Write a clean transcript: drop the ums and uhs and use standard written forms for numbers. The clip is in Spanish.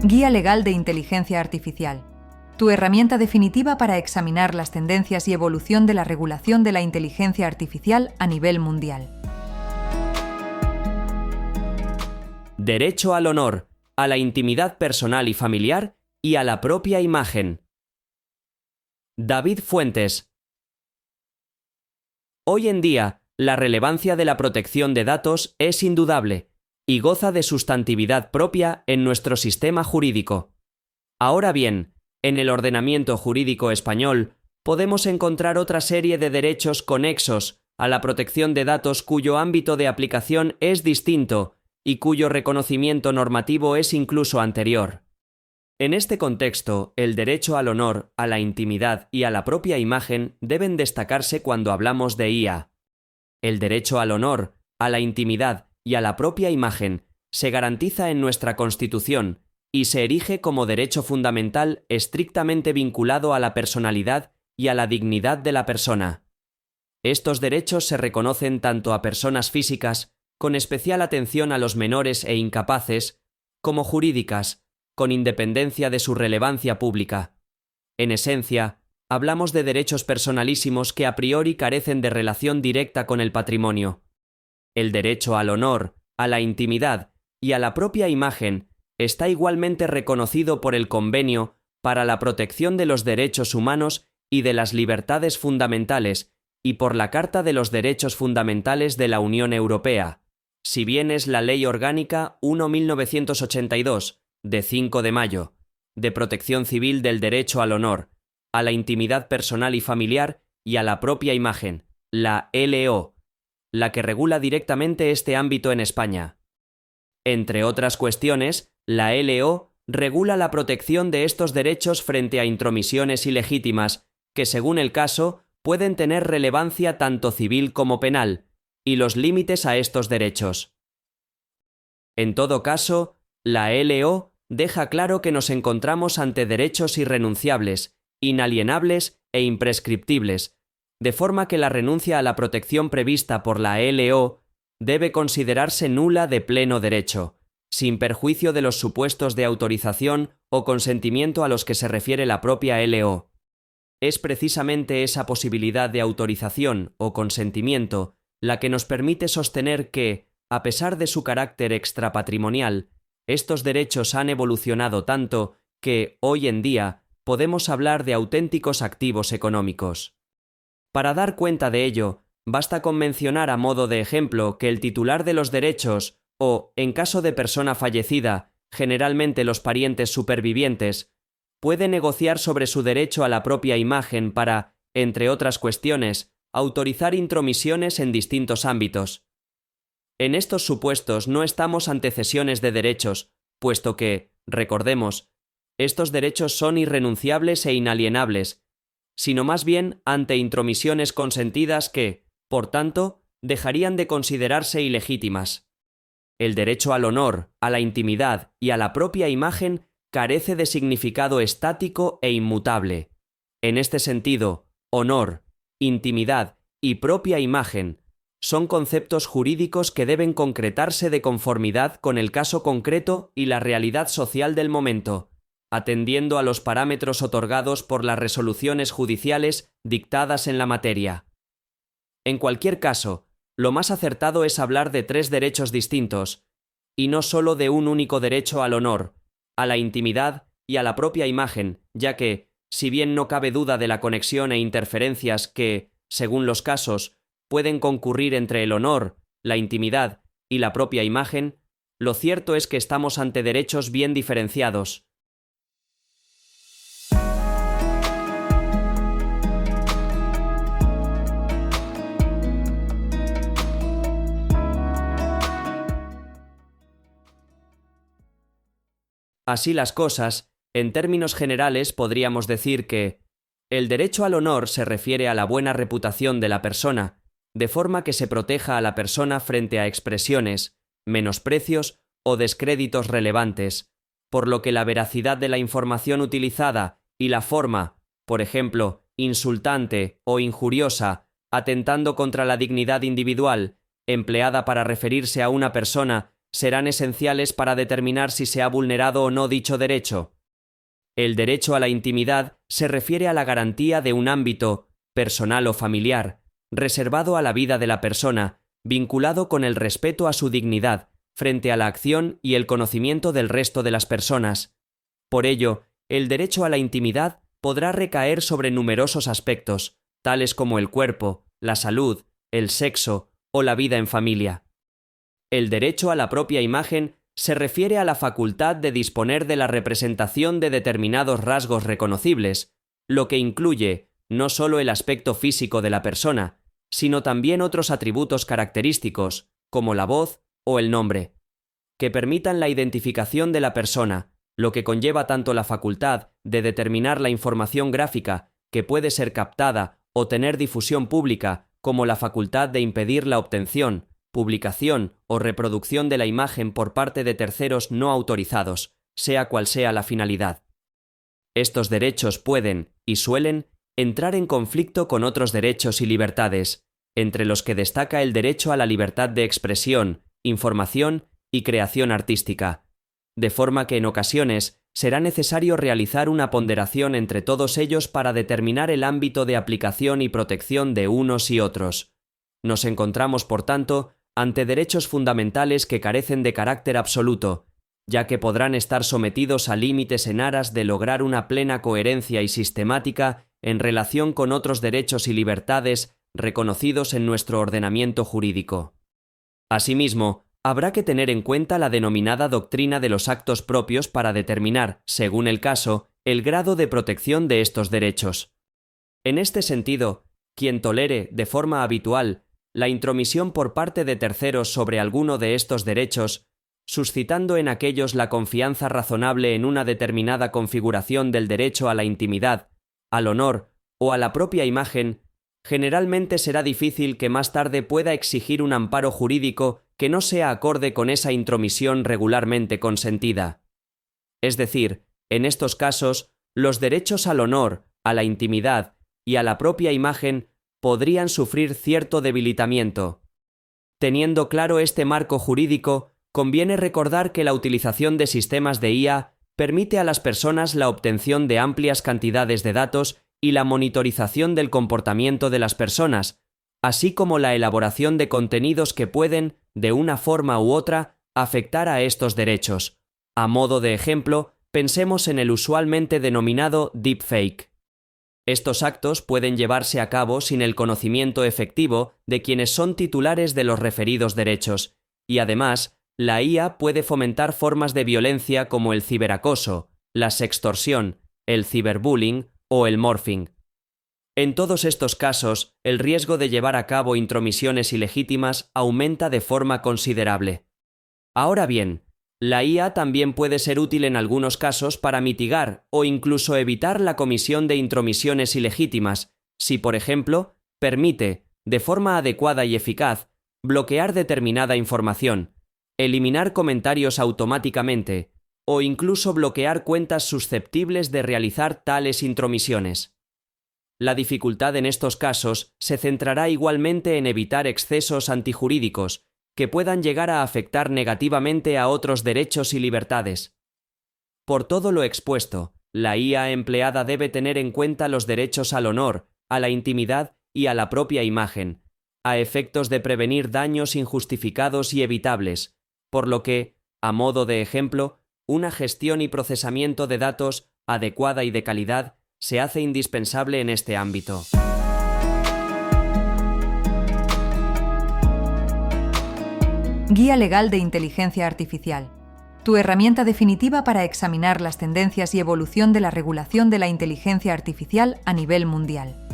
Guía Legal de Inteligencia Artificial. Tu herramienta definitiva para examinar las tendencias y evolución de la regulación de la inteligencia artificial a nivel mundial. Derecho al honor, a la intimidad personal y familiar y a la propia imagen. David Fuentes. Hoy en día, la relevancia de la protección de datos es indudable y goza de sustantividad propia en nuestro sistema jurídico. Ahora bien, en el ordenamiento jurídico español podemos encontrar otra serie de derechos conexos a la protección de datos cuyo ámbito de aplicación es distinto y cuyo reconocimiento normativo es incluso anterior. En este contexto, el derecho al honor, a la intimidad y a la propia imagen deben destacarse cuando hablamos de IA. El derecho al honor, a la intimidad y a la propia imagen se garantiza en nuestra Constitución y se erige como derecho fundamental estrictamente vinculado a la personalidad y a la dignidad de la persona. Estos derechos se reconocen tanto a personas físicas, con especial atención a los menores e incapaces, como jurídicas, con independencia de su relevancia pública. En esencia, hablamos de derechos personalísimos que a priori carecen de relación directa con el patrimonio. El derecho al honor, a la intimidad y a la propia imagen está igualmente reconocido por el Convenio para la Protección de los Derechos Humanos y de las Libertades Fundamentales y por la Carta de los Derechos Fundamentales de la Unión Europea, si bien es la Ley Orgánica 1/1982, de 5 de mayo, de protección civil del derecho al honor, a la intimidad personal y familiar y a la propia imagen, la LO, la que regula directamente este ámbito en España. Entre otras cuestiones, la LO regula la protección de estos derechos frente a intromisiones ilegítimas, que según el caso pueden tener relevancia tanto civil como penal, y los límites a estos derechos. En todo caso, la LO deja claro que nos encontramos ante derechos irrenunciables, inalienables e imprescriptibles, de forma que la renuncia a la protección prevista por la LO debe considerarse nula de pleno derecho, sin perjuicio de los supuestos de autorización o consentimiento a los que se refiere la propia LO. Es precisamente esa posibilidad de autorización o consentimiento la que nos permite sostener que, a pesar de su carácter extrapatrimonial, estos derechos han evolucionado tanto que, hoy en día, podemos hablar de auténticos activos económicos. Para dar cuenta de ello, basta con mencionar a modo de ejemplo que el titular de los derechos, o, en caso de persona fallecida, generalmente los parientes supervivientes, puede negociar sobre su derecho a la propia imagen para, entre otras cuestiones, autorizar intromisiones en distintos ámbitos. En estos supuestos no estamos ante cesiones de derechos, puesto que, recordemos, estos derechos son irrenunciables e inalienables, sino más bien ante intromisiones consentidas que, por tanto, dejarían de considerarse ilegítimas. El derecho al honor, a la intimidad y a la propia imagen carece de significado estático e inmutable. En este sentido, honor, intimidad y propia imagen son conceptos jurídicos que deben concretarse de conformidad con el caso concreto y la realidad social del momento, atendiendo a los parámetros otorgados por las resoluciones judiciales dictadas en la materia. En cualquier caso, lo más acertado es hablar de tres derechos distintos, y no sólo de un único derecho al honor, a la intimidad y a la propia imagen, ya que, si bien no cabe duda de la conexión e interferencias que, según los casos, pueden concurrir entre el honor, la intimidad y la propia imagen, lo cierto es que estamos ante derechos bien diferenciados. Así las cosas, en términos generales podríamos decir que el derecho al honor se refiere a la buena reputación de la persona, de forma que se proteja a la persona frente a expresiones, menosprecios o descréditos relevantes, por lo que la veracidad de la información utilizada y la forma, por ejemplo, insultante o injuriosa, atentando contra la dignidad individual, empleada para referirse a una persona serán esenciales para determinar si se ha vulnerado o no dicho derecho. El derecho a la intimidad se refiere a la garantía de un ámbito, personal o familiar, reservado a la vida de la persona, vinculado con el respeto a su dignidad, frente a la acción y el conocimiento del resto de las personas. Por ello, el derecho a la intimidad podrá recaer sobre numerosos aspectos, tales como el cuerpo, la salud, el sexo o la vida en familia. El derecho a la propia imagen se refiere a la facultad de disponer de la representación de determinados rasgos reconocibles, lo que incluye no solo el aspecto físico de la persona, sino también otros atributos característicos, como la voz o el nombre, que permitan la identificación de la persona, lo que conlleva tanto la facultad de determinar la información gráfica que puede ser captada o tener difusión pública, como la facultad de impedir la obtención, publicación o reproducción de la imagen por parte de terceros no autorizados, sea cual sea la finalidad. Estos derechos pueden, y suelen, entrar en conflicto con otros derechos y libertades, entre los que destaca el derecho a la libertad de expresión, información y creación artística, de forma que en ocasiones será necesario realizar una ponderación entre todos ellos para determinar el ámbito de aplicación y protección de unos y otros. Nos encontramos, por tanto, ante derechos fundamentales que carecen de carácter absoluto, ya que podrán estar sometidos a límites en aras de lograr una plena coherencia y sistemática en relación con otros derechos y libertades reconocidos en nuestro ordenamiento jurídico. Asimismo, habrá que tener en cuenta la denominada doctrina de los actos propios para determinar, según el caso, el grado de protección de estos derechos. En este sentido, quien tolere, de forma habitual, la intromisión por parte de terceros sobre alguno de estos derechos, suscitando en aquellos la confianza razonable en una determinada configuración del derecho a la intimidad, al honor o a la propia imagen, generalmente será difícil que más tarde pueda exigir un amparo jurídico que no sea acorde con esa intromisión regularmente consentida. Es decir, en estos casos, los derechos al honor, a la intimidad y a la propia imagen podrían sufrir cierto debilitamiento. Teniendo claro este marco jurídico, conviene recordar que la utilización de sistemas de IA permite a las personas la obtención de amplias cantidades de datos y la monitorización del comportamiento de las personas, así como la elaboración de contenidos que pueden, de una forma u otra, afectar a estos derechos. A modo de ejemplo, pensemos en el usualmente denominado deepfake. Estos actos pueden llevarse a cabo sin el conocimiento efectivo de quienes son titulares de los referidos derechos, y además, la IA puede fomentar formas de violencia como el ciberacoso, la sextorsión, el ciberbullying o el morphing. En todos estos casos, el riesgo de llevar a cabo intromisiones ilegítimas aumenta de forma considerable. Ahora bien, la IA también puede ser útil en algunos casos para mitigar o incluso evitar la comisión de intromisiones ilegítimas, si, por ejemplo, permite, de forma adecuada y eficaz, bloquear determinada información, eliminar comentarios automáticamente o incluso bloquear cuentas susceptibles de realizar tales intromisiones. La dificultad en estos casos se centrará igualmente en evitar excesos antijurídicos que puedan llegar a afectar negativamente a otros derechos y libertades. Por todo lo expuesto, la IA empleada debe tener en cuenta los derechos al honor, a la intimidad y a la propia imagen, a efectos de prevenir daños injustificados y evitables, por lo que, a modo de ejemplo, una gestión y procesamiento de datos adecuada y de calidad se hace indispensable en este ámbito. Guía Legal de Inteligencia Artificial. Tu herramienta definitiva para examinar las tendencias y evolución de la regulación de la inteligencia artificial a nivel mundial.